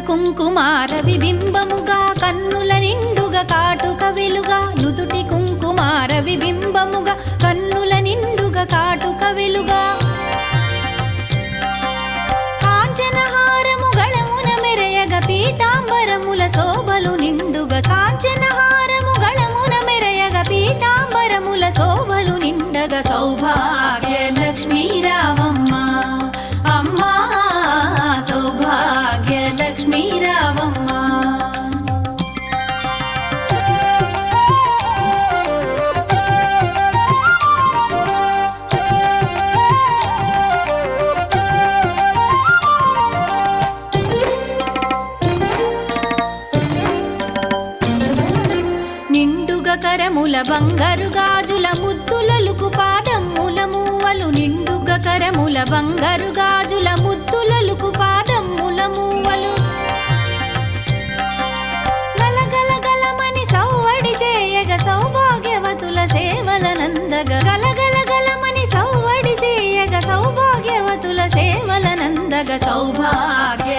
కుంకుమార విబింబముగా కన్నుల నిండుగా కాటుక వెలుగా నుదుటి కుంకుమార విబింబముగా కన్నుల నిండుగా కాటుక వెలుగా కాంచనహారము గళమున మెరయగ పీతాంబరముల శోభలు నిండుగా కాంచనహారము గళమున మెరయగ పీతాంబరముల శోభలు నిండగా సౌభాగ్య లక్ష్మీ రావమ్మ అమ్మా సౌభాగ్య లక్ష్మీ రావమ్మ నిండుగా కరముల బంగారు గాజుల ముద్దులలుకు పాదమ్ముల మూవలు నిండుగా కరముల బంగారు గాజుల ముద్దులలుకు పాదమ్ముల మూవలు గలగల గలమని సౌవడి చేయగ సౌభాగ్యవతుల సేవల నందగ గలగల గలమని సౌవడి చేయగ సౌభాగ్యవతుల సేవల నందగ సౌభాగ్య